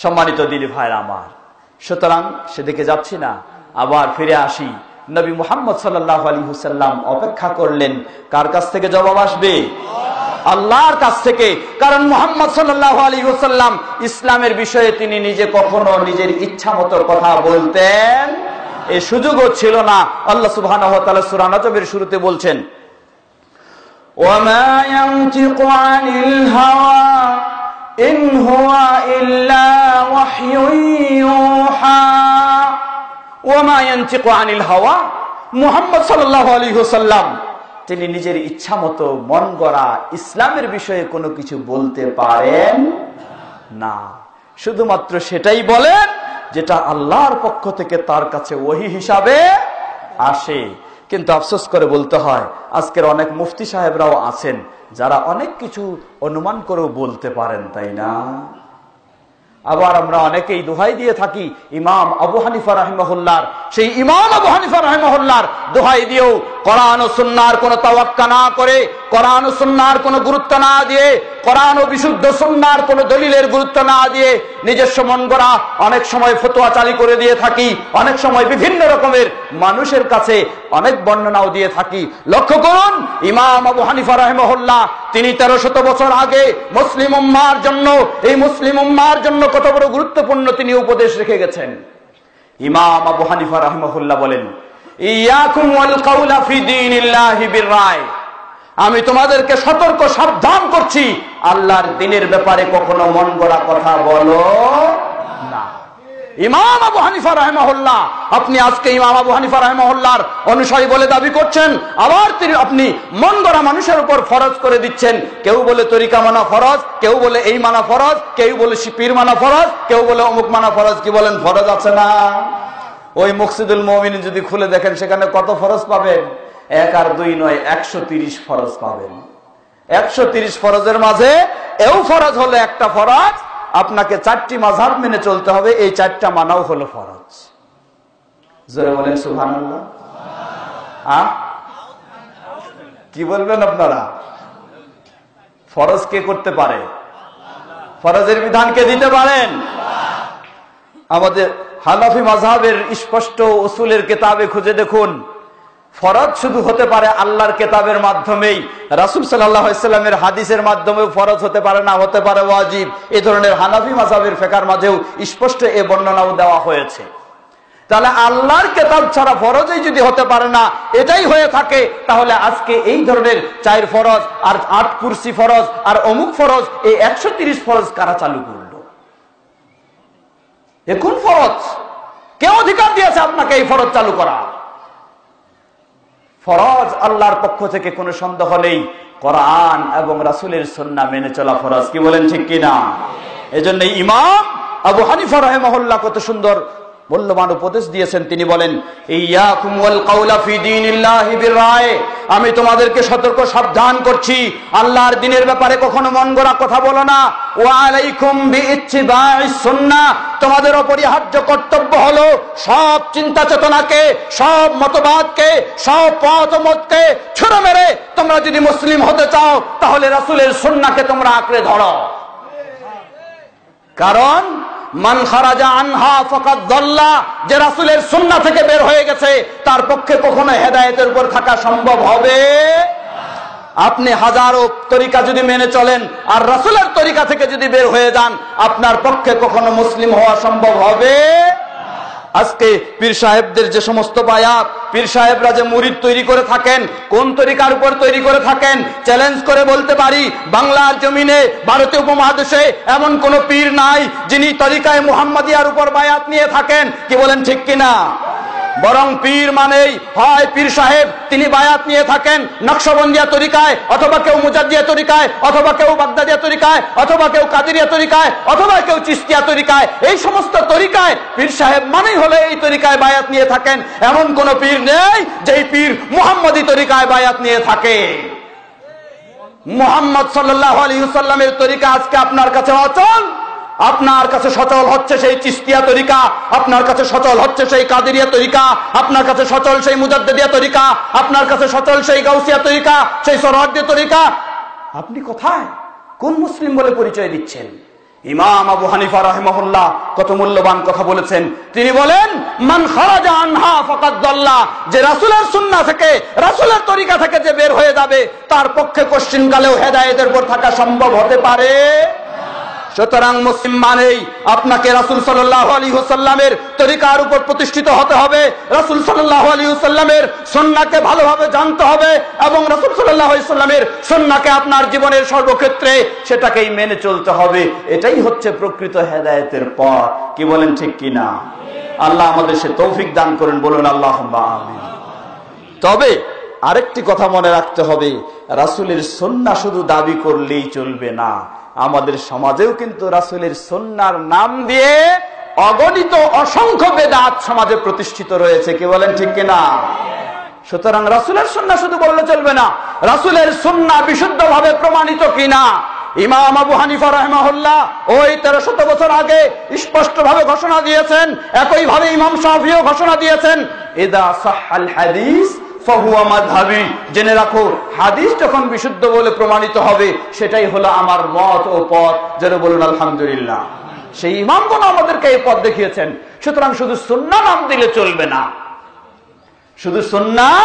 সম্মানিত দিনী ভাইরা আমার, সুতরাং সেদিকে যাচ্ছি না, আবার ফিরে আসি। নবী মুহাম্মদ সাল্লাল্লাহু আলাইহি ওয়াসাল্লাম অপেক্ষা করলেন, কার কাছ থেকে জবাব আসবে? আল্লাহর কাছ থেকে। কারণ মুহাম্মদ সাল্লাল্লাহু আলাইহি ওয়াসাল্লাম ইসলামের বিষয়ে তিনি নিজে কখনো নিজের ইচ্ছা মতো কথা বলতেন এই সুযোগও ছিল না। আল্লাহ সুবহানাহু ওয়া তাআলা সূরা নাজমের শুরুতে বলছেন, ওয়ামা ইয়ানতিকু আনিল হাওয়া ইন হুয়া ইল্লা ওয়াহয়ুন ইউহা। ওয়ামা ইয়ানতিকু আনিল হাওয়া, মুহাম্মদ সাল্লাল্লাহু আলাইহি ওয়াসাল্লাম তিনি নিজের ইচ্ছা মতো মন গড়া ইসলামের বিষয়ে কোনো কিছু বলতে পারেন না। শুধুমাত্র সেটাই বলেন যেটা আল্লাহর পক্ষ থেকে তার কাছে ওহী হিসাবে আসে। কিন্তু আফসোস করে বলতে হয়, আজকের অনেক মুফতি সাহেবরাও আছেন যারা অনেক কিছু অনুমান করেও বলতে পারেন, তাই না? আবার আমরা অনেকেই দোহাই দিয়ে থাকি ইমাম আবু হানিফা রাহিমাহুল্লাহর, সেই ইমাম আবু হানিফা রাহিমাহুল্লাহর দোহাই দিয়েও কোরআন ও সুন্নাহর কোনো তাওয়াক্কা না করে, কোরআন ও সুন্নাহর কোনো গুরুত্ব না দিয়ে, কোরআন ও বিশুদ্ধ সুন্নাহর কোনো দলিলের গুরুত্ব না দিয়ে নিজস্ব মন গড়া অনেক সময় ফতোয়া চালু করে দিয়ে থাকি, অনেক সময় বিভিন্ন রকমের মানুষের কাছে অনেক বর্ণনাও দিয়ে থাকি। লক্ষ্য করুন, ইমাম আবু হানিফা রাহিমাহুল্লাহ তিনি 1300 বছর আগে মুসলিম উম্মাহর জন্য, এই মুসলিম উম্মাহর জন্য কত বড় গুরুত্বপূর্ণ তিনি উপদেশ রেখে গেছেন। ইমাম আবু হানিফা রাহিমাহুল্লাহ বলেন, ইয়াকুম ওয়াল কাউলা ফি দীনিল্লাহি বিররায়, আমি তোমাদেরকে সতর্ক সাবধান করছি, আল্লাহর দ্বীনের ব্যাপারে কখনো মন গড়া কথা বলো না। ইমাম আবু হানিফা রাহিমাহুল্লাহ, আপনি আজকে ইমাম আবু হানিফা রাহিমাহুল্লাহর অনুসারী বলে দাবি করছেন, আবার আপনি মন গড়া মানুষের উপর ফরজ করে দিচ্ছেন। কেউ বলে তরিকা মানা ফরজ, কেউ বলে এই মানা ফরজ, কেউ বলে পীর মানা ফরজ, কেউ বলে অমুক মানা ফরজ। কি বলেন, ফরজ আছে না? ওই মুকসিদুল মুমিনিন যদি খুলে দেখেন সেখানে কত ফরজ পাবেন? 1 আর 2 নয়, 130 ফরজ পাবেন। 130 ফরজের মাঝে এও ফরজ হলো একটা ফরজ, আপনাকে 4টি মাযহাব মেনে চলতে হবে, এই 4টা মানাও হলো ফরজ। জোরে বলেন সুবহানাল্লাহ। কি বলবেন আপনারা? ফরজ কে করতে পারে? ফরজের বিধান কে দিতে পারেন? আমাদের হানাফি মাযহাবের স্পষ্ট উসুলের কিতাবে খুঁজে দেখুন, ফরজ শুধু হতে পারে আল্লাহর কিতাবের মাধ্যমেই, রাসূল সাল্লাল্লাহু আলাইহি ওয়াসাল্লামের হাদিসের মাধ্যমেও ফরজ হতে পারে না, হতে পারে ওয়াজিব। এই ধরনের হানাফি মাযহাবের ফিকহের মাঝেও স্পষ্ট এই বর্ণনাও দেওয়া হয়েছে। তাহলে আল্লাহর কিতাব ছাড়া ফরজই যদি হতে পারে না, এটাই হয়ে থাকে, তাহলে আজকে এই ধরনের 4 ফরজ আর 8 কুরসি ফরজ আর অমুক ফরজ, এই 130 ফরজ কারা চালু করলো? এ কোন ফরজ? কে অধিকার দিয়েছে আপনাকে এই ফরজ চালু করা? ফরজ আল্লাহর পক্ষ থেকে কোনো সন্দেহ নেই, কোরআন এবং রাসূলের সুন্নাহ মেনে চলা ফরজ। কি বলেন, ঠিক কিনা? এজন্য ইমাম আবু হানিফা রাহিমাহুল্লাহ কত সুন্দর মূল্যবান উপদেশ দিয়েছেন। তিনি বলেন, ইয়াকুম ওয়াল কাউলা ফি দীনিল্লাহি বিররায়, আমি তোমাদেরকে সতর্ক সাবধান করছি, আল্লাহর দ্বীনের ব্যাপারে কখনো মন গড়া কথা বলো না। ওয়া আলাইকুম বিইত্তিবাইস সুন্নাহ, তোমাদের অপরিহার্য কর্তব্য হলো সব চিন্তা চেতনাকে, সব মতবাদকে, সব পথমতকে ছুঁড়ে মেরে তোমরা যদি মুসলিম হতে চাও তাহলে রাসূলের সুন্নাহকে তোমরা আঁকড়ে ধরো। কারণ মান খারাজা আনহা ফাকাদ দাল্লা, যে রাসূলের সুন্নাহ থেকে বের হয়ে গেছে তার পক্ষে কখনো হেদায়েতের উপর থাকা সম্ভব হবে? আপনি হাজারো তরিকা যদি মেনে চলেন আর রাসূলের তরিকা থেকে যদি বের হয়ে যান, আপনার পক্ষে কখনো মুসলিম হওয়া সম্ভব হবে? আজকে পীর সাহেবদের যে সমস্ত বায়াত, পীর সাহেবরা যে মুরিদ তৈরি করে থাকেন, কোন তরিকার উপর তৈরি করে থাকেন? চ্যালেঞ্জ করে বলতে পারি, বাংলার জমিনে, ভারতীয় উপমহাদেশে এমন কোন পীর নাই যিনি তরিকায় মুহাম্মাদিয়ার উপর বায়াত নিয়ে থাকেন। কি বলেন, ঠিক কিনা? বরং পীর মানেই হয় পীর সাহেব, তিনি বায়াত নিয়ে থাকেন নকশবন্দিয়া তরিকায়, অথবা কেউ মুজাদ্দিয়া তরিকায়, অথবা কেউ বাগদাদিয়া তরিকায়, অথবা কেউ কাদেরিয়া তরিকায়, অথবা কেউ চিশতিয়া তরিকায়। এই সমস্ত তরিকায় পীর সাহেব মানেই হলে এই তরিকায় বায়াত নিয়ে থাকেন। এমন কোন পীর নেই যেই পীর মুহাম্মাদি তরিকায় বায়াত নিয়ে থাকে। মুহাম্মদ সাল্লাল্লাহু আলাইহি ওয়াসাল্লামের তরিকা আজকে আপনার কাছে অচল, আপনার কাছে সচল হচ্ছে সেই চিশতিয়া তরিকা, আপনার কাছে সচল হচ্ছে সেই কাদেরিয়া তরিকা, আপনার কাছে সচল সেই মুজাদ্দিদিয়া তরিকা, আপনার কাছে সচল সেই গাউসিয়া তরিকা, সেই সোহরাওয়ার্দী তরিকা। আপনি কোথায়, কোন মুসলিম বলে পরিচয় দিচ্ছেন? ইমাম আবু হানিফা রাহিমাহুল্লাহ কত মূল্যবান কথা বলেছেন। তিনি বলেন, মান খারাজা আনহা ফাকাদ দাল্লা, যে রাসূলের সুন্নাহ থেকে, রাসূলের তরিকা থেকে যে বের হয়ে যাবে, তার পক্ষে কোশ্চিনকালেও হেদায়েতের উপর থাকা সম্ভব হতে পারে। সুতরাং মুসলিম মানেই আপনাকে রাসূল সাল্লাল্লাহু আলাইহি ওয়াসাল্লামের তরিকার উপর প্রতিষ্ঠিত হতে হবে, রাসূল সাল্লাল্লাহু আলাইহি ওয়াসাল্লামের সুন্নাহকে ভালোভাবে জানতে হবে এবং রাসূল সাল্লাল্লাহু আলাইহি ওয়াসাল্লামের সুন্নাহকে আপনার জীবনের সর্বক্ষেত্রে সেটাকেই মেনে চলতে হবে। এটাই হচ্ছে প্রকৃত হেদায়েতের পথ। কি বলেন, ঠিক কিনা? আল্লাহ আমাদের সে তৌফিক দান করেন, বলুন আল্লাহুম্মা আমিন। তবে আরেকটি কথা মনে রাখতে হবে, রাসূলের সুন্নাহ শুধু দাবি করলেই চলবে না। আমাদের সমাজেও কিন্তু রাসূলের সুন্নাহর নাম দিয়ে অগণিত অসংখ্য বেদাত সমাজে প্রতিষ্ঠিত রয়েছে। কি বলেন, ঠিক কিনা? সুতরাং রাসূলের সুন্নাহ শুধু বললে চলবে না, রাসূলের সুন্নাহ বিশুদ্ধভাবে প্রমাণিত কিনা। ইমাম আবু হানিফা রাহিমাহুল্লাহ ওই 1300 বছর আগে স্পষ্টভাবে ঘোষণা দিয়েছেন, একইভাবে ইমাম শাফিঈও ঘোষণা দিয়েছেন, ইদা সাহহাল হাদিস ফাহুয়া মাযহাবি। জেনে রাখো, হাদিস যখন বিশুদ্ধ বলে প্রমাণিত হবে, সেটাই হলো আমার মত ও পথ। যেন বলুন আলহামদুলিল্লাহ। সেই ইমামগণ আমাদেরকে এই পথ দেখিয়েছেন। সুতরাং শুধু সুন্নাহ নাম দিলে চলবে না, শুধু সুন্নাহ